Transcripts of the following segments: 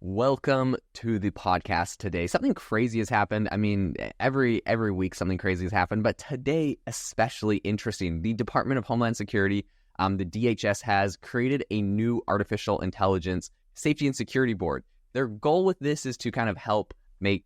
Welcome to the podcast today. Something crazy has happened. I mean, every week something crazy has happened, but today especially interesting. The Department of Homeland Security, the DHS, has created a new artificial intelligence safety and security board. Their goal with this is to kind of help make,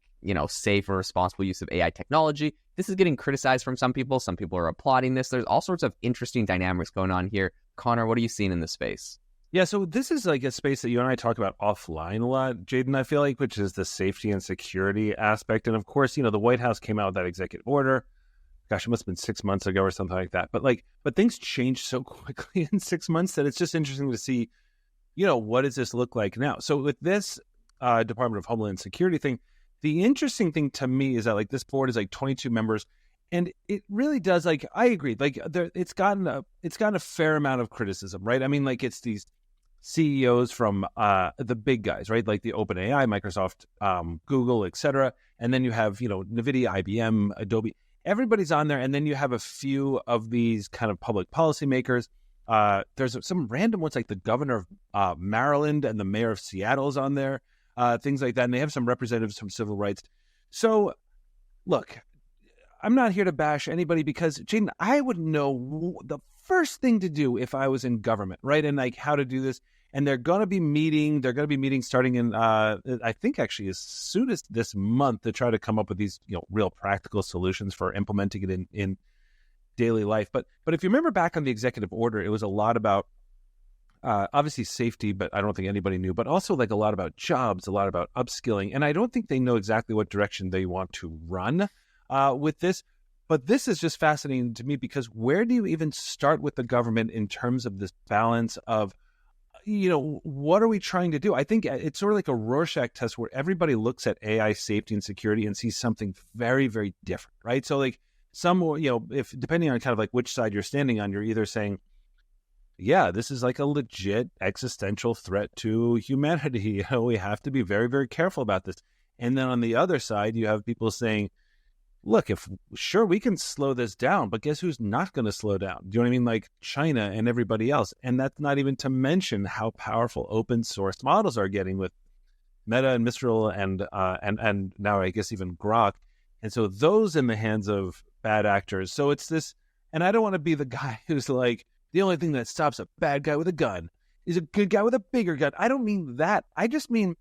safe and responsible use of AI technology. This is getting criticized from some people. Some people are applauding this. There's all sorts of interesting dynamics going on here. Connor, what are you seeing in this space? Yeah, so this is like a space that you and I talk about offline a lot, Jaden, I feel like, which is the safety and security aspect. And of course, the White House came out with that executive order. Gosh, it must have been 6 months ago or something like that. But things change so quickly in 6 months that it's just interesting to see, what does this look like now? So with this Department of Homeland Security thing, the interesting thing to me is that this board is 22 members. And it really does, I agree, it's gotten a fair amount of criticism, right? I mean, it's these CEOs from the big guys, right? Like the OpenAI, Microsoft, Google, et cetera. And then you have, NVIDIA, IBM, Adobe. Everybody's on there. And then you have a few of these kind of public policymakers. There's some random ones like the governor of Maryland and the mayor of Seattle is on there, things like that. And they have some representatives from civil rights. So, look, I'm not here to bash anybody because, Jaden, I would know the first thing to do if I was in government, right? And how to do this. And they're going to be meeting starting in, I think actually as soon as this month to try to come up with these, real practical solutions for implementing it in daily life. But if you remember back on the executive order, it was a lot about, obviously safety, but I don't think anybody knew, but also a lot about jobs, a lot about upskilling. And I don't think they know exactly what direction they want to run with this. But this is just fascinating to me because where do you even start with the government in terms of this balance of, what are we trying to do? I think it's sort of like a Rorschach test where everybody looks at AI safety and security and sees something very, very different, right? So some, if depending on kind of which side you're standing on, you're either saying, yeah, this is a legit existential threat to humanity. We have to be very, very careful about this. And then on the other side, you have people saying, look, sure, we can slow this down, but guess who's not going to slow down? Do you know what I mean? China and everybody else. And that's not even to mention how powerful open source models are getting with Meta and Mistral and now I guess even Grok. And so those in the hands of bad actors. So it's this, and I don't want to be the guy who's the only thing that stops a bad guy with a gun is a good guy with a bigger gun. I don't mean that. I just mean,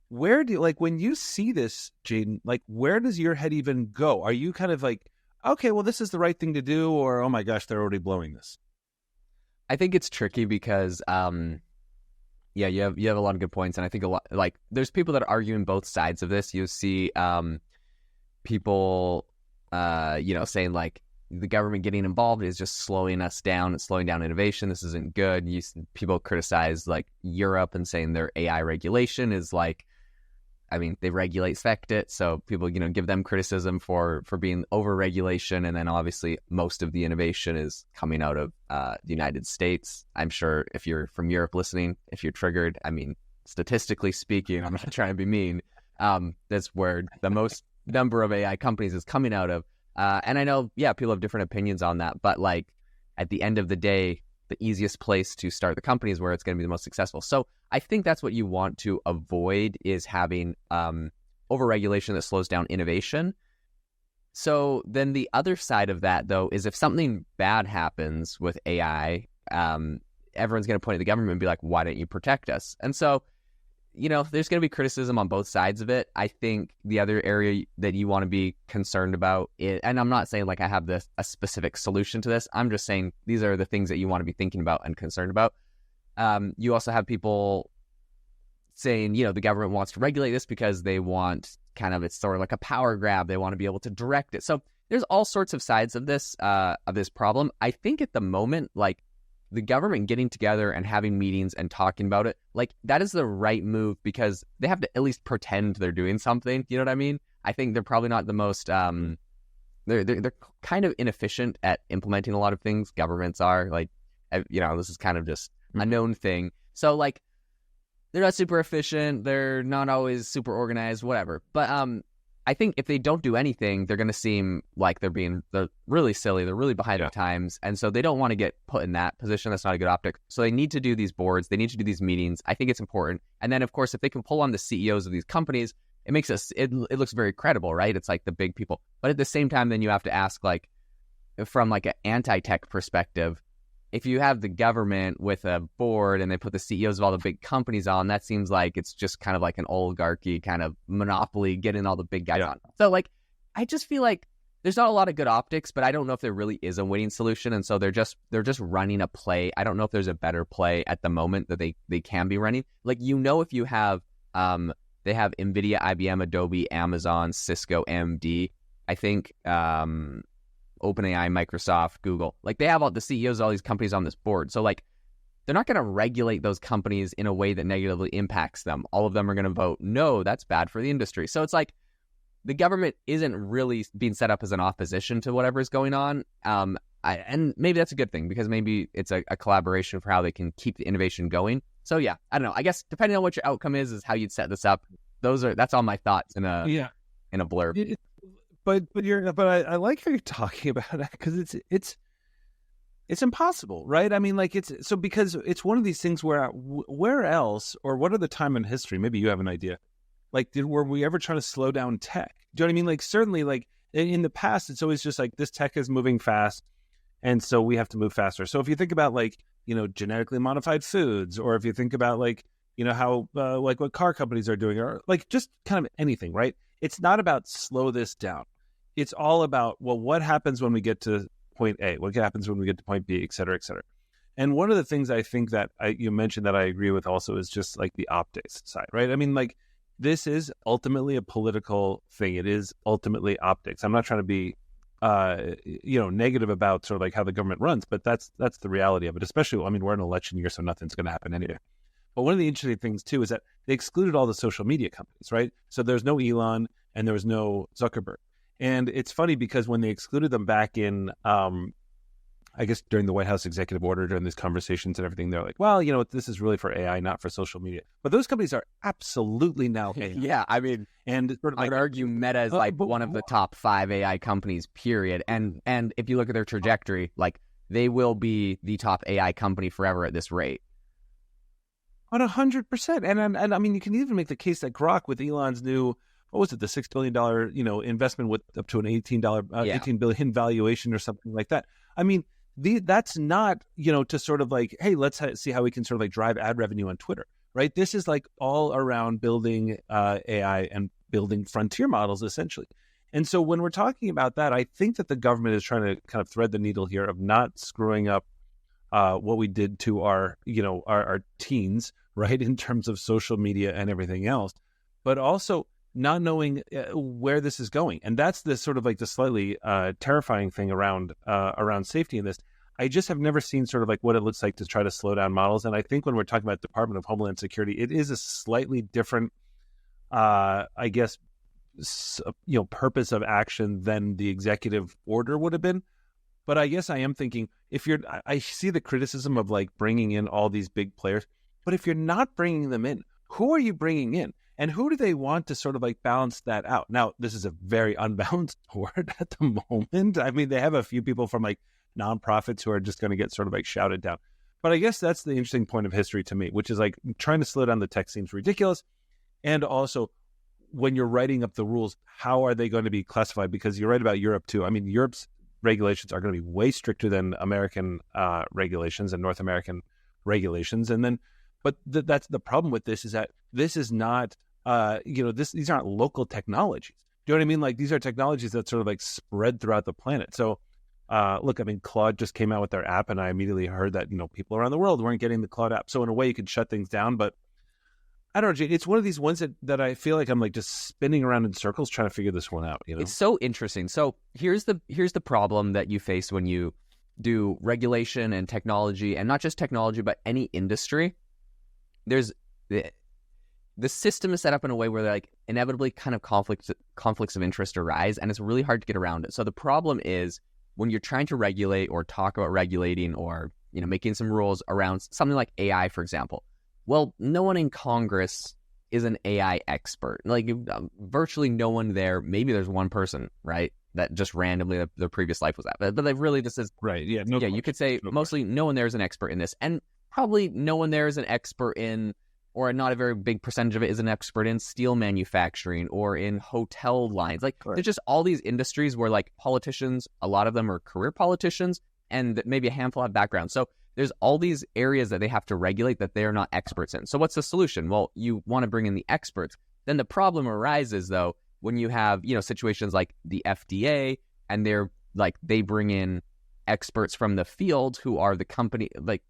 where do when you see this, Jaden, where does your head even go? Are you kind of okay, well, this is the right thing to do, or oh my gosh, they're already blowing this? I think it's tricky because, you have a lot of good points, and I think a lot there's people that are arguing both sides of this. You see, people, saying the government getting involved is just slowing us down. It's slowing down innovation. This isn't good. People criticize Europe and saying their AI regulation is they regulate, expect it. So people, give them criticism for being over-regulation. And then obviously most of the innovation is coming out of the United States. I'm sure if you're from Europe listening, if you're triggered, statistically speaking, I'm not trying to be mean. That's where the most number of AI companies is coming out of. And I know, people have different opinions on that. But at the end of the day, the easiest place to start the company is where it's going to be the most successful. So I think that's what you want to avoid is having overregulation that slows down innovation. So then the other side of that, though, is if something bad happens with AI, everyone's going to point at the government and be like, why don't you protect us? And so, there's going to be criticism on both sides of it. I think the other area that you want to be concerned about is, and I'm not saying I have a specific solution to this. I'm just saying these are the things that you want to be thinking about and concerned about. You also have people saying, the government wants to regulate this because they want it's sort of like a power grab. They want to be able to direct it. So there's all sorts of sides of this problem. I think at the moment, the government getting together and having meetings and talking about it, that is the right move because they have to at least pretend they're doing something. You know what I mean? I think they're probably not the most, they're kind of inefficient at implementing a lot of things. Governments are this is kind of just a known thing. So they're not super efficient. They're not always super organized, whatever. But I think if they don't do anything, they're going to seem like they're really silly. They're really behind the times. And so they don't want to get put in that position. That's not a good optic. So they need to do these boards. They need to do these meetings. I think it's important. And then, of course, if they can pull on the CEOs of these companies, it makes it looks very credible, right? It's like the big people. But at the same time, then you have to ask, like, from like an anti-tech perspective, if you have the government with a board and they put the CEOs of all the big companies on, that seems like it's just kind of like an oligarchy kind of monopoly, getting all the big guys on. So like, I just feel like there's not a lot of good optics, but I don't know if there really is a winning solution. And so they're just running a play. I don't know if there's a better play at the moment that they can be running. Like, if you have, they have NVIDIA, IBM, Adobe, Amazon, Cisco, AMD, I think, OpenAI, Microsoft, Google, like they have all the CEOs of all these companies on this board. So like, they're not going to regulate those companies in a way that negatively impacts them. All of them are going to vote, no, that's bad for the industry. So it's like the government isn't really being set up as an opposition to whatever is going on. And maybe that's a good thing, because maybe it's a collaboration for how they can keep the innovation going. So yeah, I don't know. I guess depending on what your outcome is how you'd set this up. That's all my thoughts in a blurb. But I like how you're talking about it, because it's impossible, right? I mean, like because it's one of these things where else, or what other time in history, maybe you have an idea, like were we ever trying to slow down tech? Do you know what I mean? Like certainly, like in the past, it's always just like this tech is moving fast, and so we have to move faster. So if you think about like genetically modified foods, or if you think about like how like what car companies are doing, or like just kind of anything, right? It's not about slow this down. It's all about, well, what happens when we get to point A? What happens when we get to point B, et cetera, et cetera. And one of the things I think that you mentioned that I agree with also is just like the optics side, right? I mean, like this is ultimately a political thing. It is ultimately optics. I'm not trying to be, negative about sort of like how the government runs, but that's the reality of it. Especially, I mean, we're in an election year, so nothing's going to happen anyway. But one of the interesting things too is that they excluded all the social media companies, right? So there's no Elon and there was no Zuckerberg. And it's funny because when they excluded them back in, I guess during the White House executive order, during these conversations and everything, they're like, well, this is really for AI, not for social media. But those companies are absolutely now AI. Yeah, I mean, and I would argue Meta is like one of the top 5 AI companies, period. And if you look at their trajectory, like they will be the top AI company forever at this rate. 100%. And I mean, you can even make the case that Grok, with Elon's new, what was it, the $6 billion, investment with up to an $18 billion valuation or something like that. I mean, that's not, to sort of like, hey, let's see how we can sort of like drive ad revenue on Twitter, right? This is like all around building AI and building frontier models, essentially. And so when we're talking about that, I think that the government is trying to kind of thread the needle here of not screwing up what we did to our teens, right, in terms of social media and everything else, but also not knowing where this is going. And that's the sort of like the slightly terrifying thing around safety in this. I just have never seen sort of like what it looks like to try to slow down models. And I think when we're talking about Department of Homeland Security, it is a slightly different, I guess, purpose of action than the executive order would have been. But I guess I am thinking, I see the criticism of like bringing in all these big players, but if you're not bringing them in, who are you bringing in? And who do they want to sort of like balance that out? Now, this is a very unbalanced board at the moment. I mean, they have a few people from like nonprofits who are just going to get sort of like shouted down. But I guess that's the interesting point of history to me, which is like trying to slow down the tech seems ridiculous. And also, when you're writing up the rules, how are they going to be classified? Because you're right about Europe too. I mean, Europe's regulations are going to be way stricter than American regulations and North American regulations. And then, but that's the problem with this, is that this is not, these aren't local technologies. Do you know what I mean? Like these are technologies that sort of like spread throughout the planet. So look, I mean, Claude just came out with their app and I immediately heard that, people around the world weren't getting the Claude app. So in a way you could shut things down, but I don't know, Jade, it's one of these ones that I feel like I'm like just spinning around in circles trying to figure this one out. It's so interesting. So here's the problem that you face when you do regulation and technology, and not just technology, but any industry. There's the system is set up in a way where like inevitably kind of conflicts of interest arise, and it's really hard to get around it. So the problem is when you're trying to regulate or talk about regulating or making some rules around something like AI, for example. Well, no one in Congress is an AI expert. Like virtually no one there. Maybe there's one person, right, that just randomly their previous life was at. But they really, this is right. Yeah, no. Yeah, you could say mostly no one there is an expert in this, and probably no one there is an expert in, or not a very big percentage of it is an expert in steel manufacturing or in hotel lines. Like there's just all these industries where like politicians, a lot of them are career politicians, and maybe a handful have background. So there's all these areas that they have to regulate that they are not experts in. So what's the solution? Well, you want to bring in the experts. Then the problem arises, though, when you have, situations like the FDA, and they bring in experts from the field who are the company, like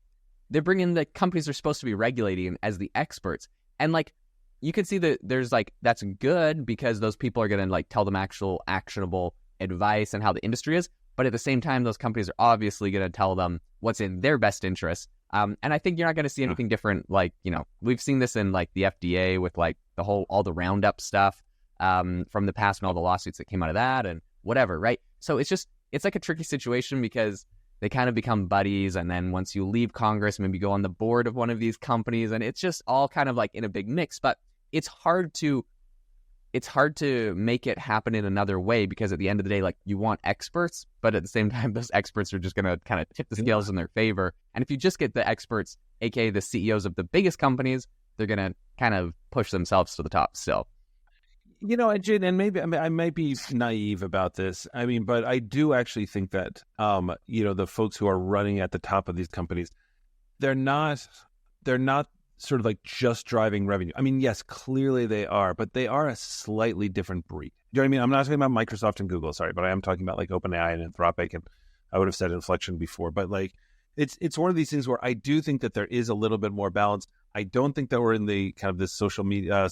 they bring in the companies they're supposed to be regulating as the experts. And like, you can see that there's like, that's good because those people are going to like tell them actual actionable advice and how the industry is. But at the same time, those companies are obviously going to tell them what's in their best interest. And I think you're not going to see anything different. Like, we've seen this in like the FDA with like all the Roundup stuff from the past and all the lawsuits that came out of that and whatever, right? So it's like a tricky situation because they kind of become buddies. And then once you leave Congress, maybe go on the board of one of these companies, and it's just all kind of like in a big mix. But it's hard to make it happen in another way because at the end of the day, like you want experts, but at the same time, those experts are just going to kind of tip the scales in their favor. And if you just get the experts, aka the CEOs of the biggest companies, they're going to kind of push themselves to the top still. And Jade, and maybe I might be naive about this. I mean, but I do actually think that, the folks who are running at the top of these companies, they're not sort of like just driving revenue. I mean, yes, clearly they are, but they are a slightly different breed. Do you know what I mean? I'm not talking about Microsoft and Google, sorry, but I am talking about like OpenAI and Anthropic, and I would have said Inflection before, but like it's one of these things where I do think that there is a little bit more balance. I don't think that we're in the kind of this social media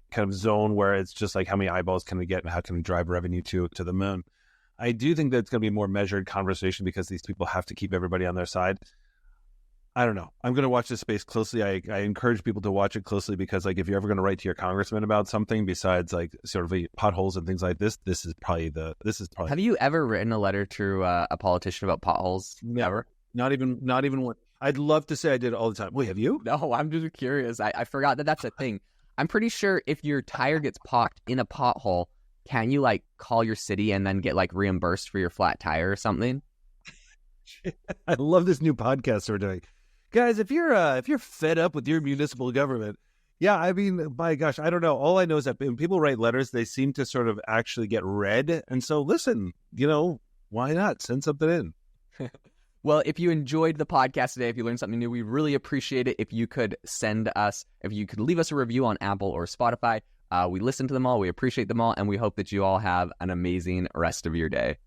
kind of zone where it's just like how many eyeballs can we get and how can we drive revenue to the moon. I do think that it's going to be a more measured conversation because these people have to keep everybody on their side. I don't know. I'm going to watch this space closely. I encourage people to watch it closely because, like, if you're ever going to write to your congressman about something besides like sort of potholes and things like this, this is probably. Have you ever written a letter to a politician about potholes? Never. Not even one. I'd love to say I did it all the time. Wait, have you? No, I'm just curious. I forgot that's a thing. I'm pretty sure if your tire gets popped in a pothole, can you like call your city and then get like reimbursed for your flat tire or something? I love this new podcast we're doing. Guys, if you're fed up with your municipal government, yeah, I mean, my gosh, I don't know. All I know is that when people write letters, they seem to sort of actually get read. And so listen, why not send something in? Well, if you enjoyed the podcast today, if you learned something new, we really appreciate it if you could leave us a review on Apple or Spotify. We listen to them all, we appreciate them all, and we hope that you all have an amazing rest of your day.